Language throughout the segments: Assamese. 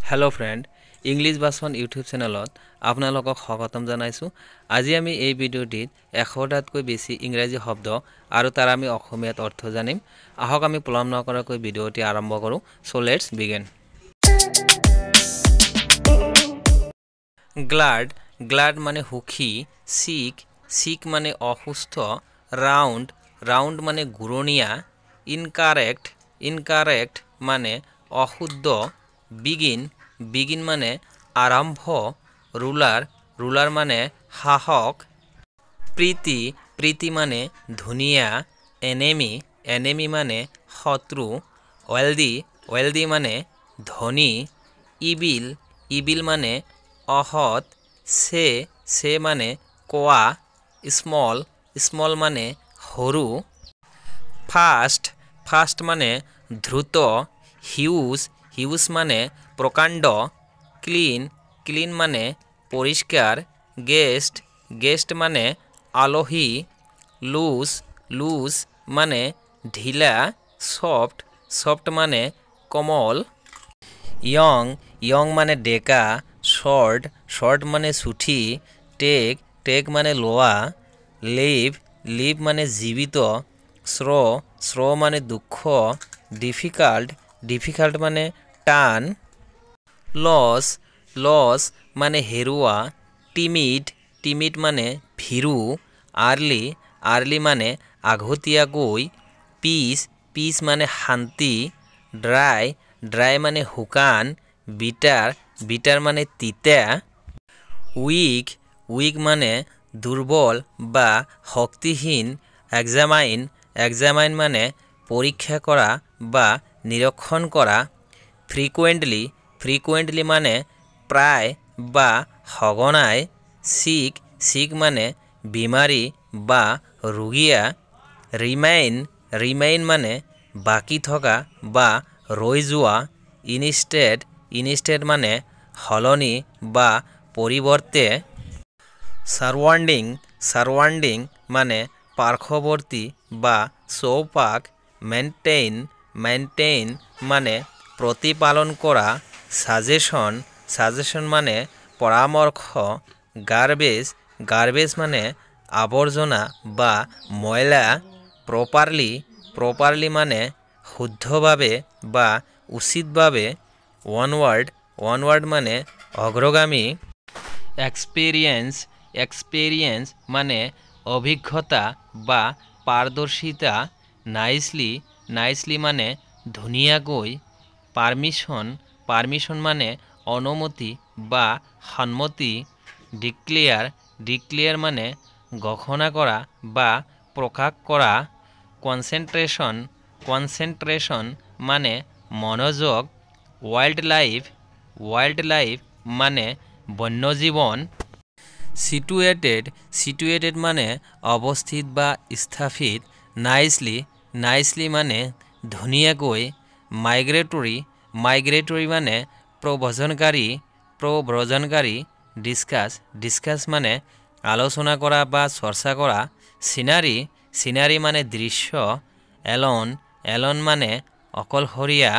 हेलो फ्रेंड इंग्लिश भाषण यूट्यूब चेनेলত आपनालोকক स्वागतम জানাইছো। আজি আমি এই ভিডিওটিত 100টাতকৈ বেছি ইংৰাজী শব্দ আৰু তাৰ আমি অসমীয়াত অৰ্থ জানিম। আহক আমি পলম নকৰাকৈ ভিডিওটি আৰম্ভ কৰো। So let's begin. Glad glad মানে সুখী, সিক সিক মানে অসুস্থ, রাউন্ড রাউন্ড মানে ঘূৰণীয়া, ইনকাৰেক্ট ইনকাৰেক্ট মানে অশুদ্ধ, বিগিন বিগিন মানে আৰম্ভ, ৰুলাৰ ৰুলাৰ মানে সাহস, প্ৰীতি প্ৰীতি মানে ধুনীয়া, এনেমি এনেমি মানে শত্ৰু, ওয়েলদি ওয়েলদি মানে ধনী, ইবিল ইবিল মানে অসৎ, সে মানে কোৱা, স্মল স্মল মানে সৰু, ফাষ্ট ফাষ্ট মানে দ্ৰুত, হিউজ হিউজ মানে প্ৰকাণ্ড, ক্লিন ক্লিন মানে পৰিষ্কাৰ, গেষ্ট গেষ্ট মানে আলহী, লুজ লুজ মানে ঢিলা, সফ্ট সফ্ট মানে কোমল, ইয়ং ইয়ং মানে ডেকা, শর্ট শর্ট মানে ছুটি, টেক টেক মানে লোৱা, লিভ লিভ মানে জীৱিত, শ্ৰ শ্ৰ মানে দুঃখ, ডিফিকাল্ট ডিফিকাল্ট মানে টান, লস লস মানে হেৰুৱা, টিমিড টিমিড মানে ভীৰু, আৰ্লি আৰ্লি মানে আগতীয়াকৈ, পিচ পিচ মানে শান্তি, ড্ৰাই ড্ৰাই মানে শুকান, বিটাৰ বিটাৰ মানে তিতা, উইক উইক মানে দুৰ্বল বা শক্তিহীন, এক্সামাইন এক্সামাইন মানে পৰীক্ষা কৰা বা নিৰীক্ষণ কৰা, ফ্ৰিকুৱেণ্টলি ফ্ৰিকুৱেণ্টলি মানে প্ৰায় বা সঘনাই, সিক সিক মানে বিমাৰী বা ৰোগীয়া, ৰিমাইন ৰিমাইন মানে বাকী থকা বা ৰৈ যোৱা, ইনষ্টেড ইনষ্টেড মানে সলনি বা পৰিৱৰ্তে, সাৰাউণ্ডিং সাৰাউণ্ডিং মানে পাৰ্শ্বৱৰ্তী বা চৌপাশ, মেইনটেইন মেইনটেইন মানে প্ৰতিপালন কৰা, সাজেশন সাজেশন মানে পৰামৰ্শ, গাৰ্বেজ গাৰ্বেজ মানে আৱৰ্জনা বা ময়লা, প্ৰপাৰলি প্ৰপাৰলি মানে শুদ্ধভাৱে বা উচিতভাৱে, ওৱানৱাৰ্ড মানে অগ্ৰগামী, এক্সপেৰিয়েন্স এক্সপেৰিয়েন্স মানে অভিজ্ঞতা বা পাৰদৰ্শিতা, নাইচলি নাইচলি মানে ধুনীয়াকৈ, পাৰমিশন পাৰমিশন মানে অনুমতি বা সন্মতি, ডিক্লেয়াৰ ডিক্লেয়াৰ মানে ঘোষণা কৰা বা প্ৰকাশ কৰা, কনচেন্ট্ৰেশ্যন কনচেন্ট্ৰেশ্যন মানে মনোযোগ, ৱাইল্ড লাইফ মানে বন্যজীৱন, সিটুৱেটেড সিটুৱেটেড মানে অৱস্থিত বা স্থাপিত, নাইচলি নাইচলি মানে ধুনীয়াকৈ, মাইগ্ৰেটৰী মাইগ্ৰেটৰী মানে প্ৰব্ৰজনকাৰী, ডিছকাছ ডিছকাছ মানে আলোচনা কৰা বা চৰ্চা কৰা, চিনাৰী চিনাৰী মানে দৃশ্য, এলন এলন মানে অকলশৰীয়া,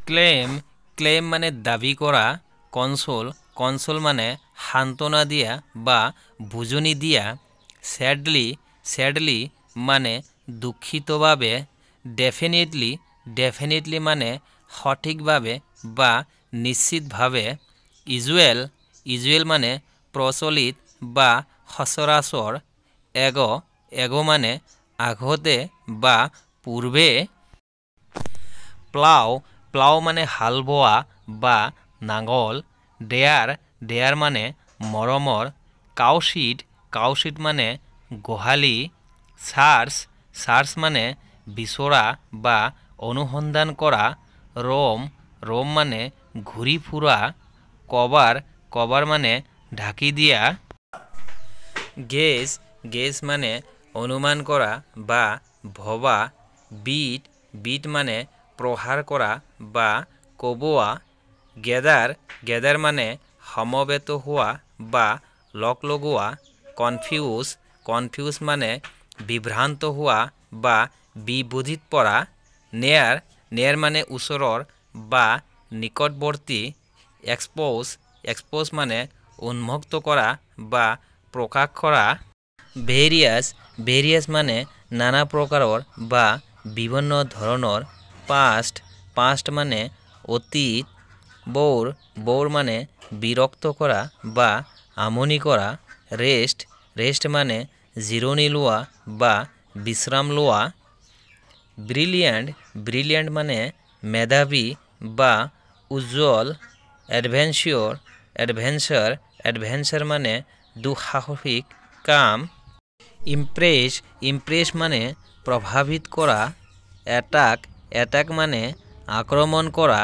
ক্লেইম ক্লেইম মানে দাবী কৰা, কনচোল কনচোল মানে সান্ত্বনা দিয়া বা বুজনি দিয়া, স্যাডলি স্যাডলি মানে দুঃখিতভাৱে, ডেফিনেটলি ডেফিনেটলি মানে সঠিকভাৱে বা নিশ্চিতভাৱে, ইউজুৱেল ইউজুৱেল মানে প্ৰচলিত বা সচৰাচৰ, এগো মানে আগতে বা পূৰ্বে, প্লাও প্লাও মানে হাল বোৱা বা নাঙল, ডেয়াৰ মানে মৰমৰ, কাউচিট মানে গোহালি, চাৰ্চ মানে বিচৰা বা অনুসন্ধান কৰা, ৰোম মানে ঘূৰি ফুৰা, কভাৰ মানে ঢাকি দিয়া, গেজ মানে অনুমান কৰা বা ভবা, বিট মানে প্ৰহাৰ কৰা বা কবোৱা, গেদাৰ মানে সমবেত হোৱা বা লগলোৱা, কনফিউজ মানে বিভ্ৰান্ত হোৱা বা বিভূতিত পৰা, নেয়াৰ মানে ওচৰৰ বা নিকটবৰ্তী এক্সপোজ মানে উন্মুক্ত কৰা বা প্ৰকাশ কৰা ভেৰিয়াস মানে নানা প্ৰকাৰৰ বা বিভিন্ন ধৰণৰ পাষ্ট মানে অতীত বোৰ মানে বিৰক্ত কৰা বা আমনি কৰা ৰেস্ট মানে জিৰণি লোৱা বা বিশ্ৰাম লোৱা ব্রিলিয়ান্ট মানে মেধাবী বা উজ্জ্বল অ্যাডভেঞ্চার মানে দুঃসাহসিক কাম ইমপ্রেস মানে প্রভাবিত করা অ্যাটাক মানে আক্রমণ করা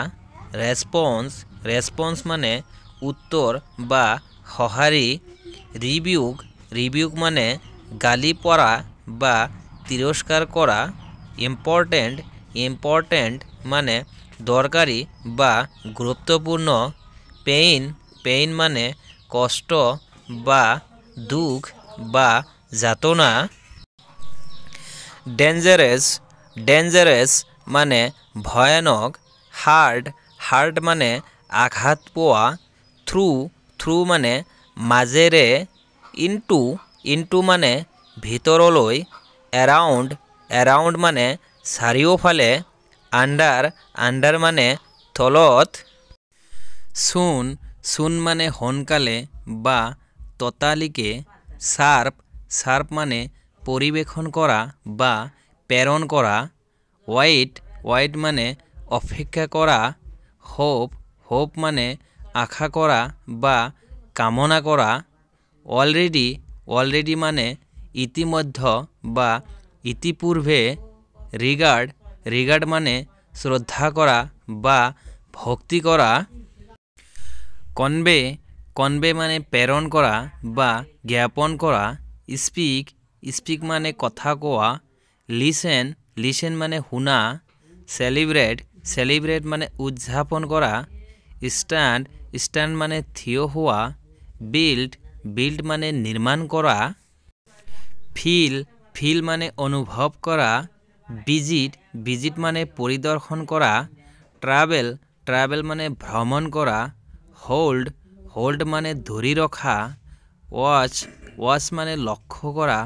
রেসপন্স মানে উত্তর বা সঁহাৰি রিবিউক মানে গালি পরা বা তিরস্কার করা ইম্পর্টেন্ট মানে দরকারি বা গুরুত্বপূর্ণ পেইন মানে কষ্ট বা দুঃখ বা যাতনা ডেঞ্জারাস মানে ভয়ানক হার্ট মানে আঘাত পোৱা থ্ৰু মানে মাজেৰে ইনটু মানে ভিতৰলৈ এৰাউণ্ড মানে চাৰিওফালে আণ্ডাৰ মানে তলত চুন মানে সোনকালে বা ততালিকে শার্প মানে পরিবেশন করা বা প্রেরণ করা ওয়াইট মানে অপেক্ষা করা হোপ মানে আশা করা বা কামনা করা অলরেডি মানে ইতিমধ্যে বা ইতিপূর্বে রিগার্ড মানে শ্রদ্ধা করা বা ভক্তি করা কনবে মানে প্রেরণ করা বা জ্ঞাপন করা স্পিক মানে কথা কোৱা লিসেন মানে শুনা সেলিব্ৰেট মানে উদযাপন কৰা স্ট্যান্ড মানে থিয় হোৱা বিল্ড মানে নির্মাণ করা ফিল মানে অনুভব করা ভিজিট মানে পরিদর্শন করা ট্রাভেল মানে ভ্রমণ করা হোল্ড মানে ধৰি ৰখা ওয়াচ মানে লক্ষ্য করা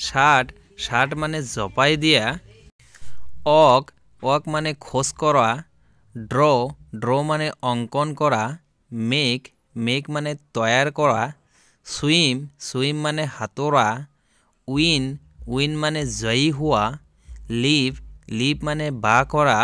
শার্ট মানে জপাই দিয়া ওক মানে খোজ করা ড্র মানে অঙ্কন করা মেক মানে তৈয়ার করা সুইম মানে সাঁতোৰা উইন মানে জয়ী হোৱা লিভ মানে বা কৰা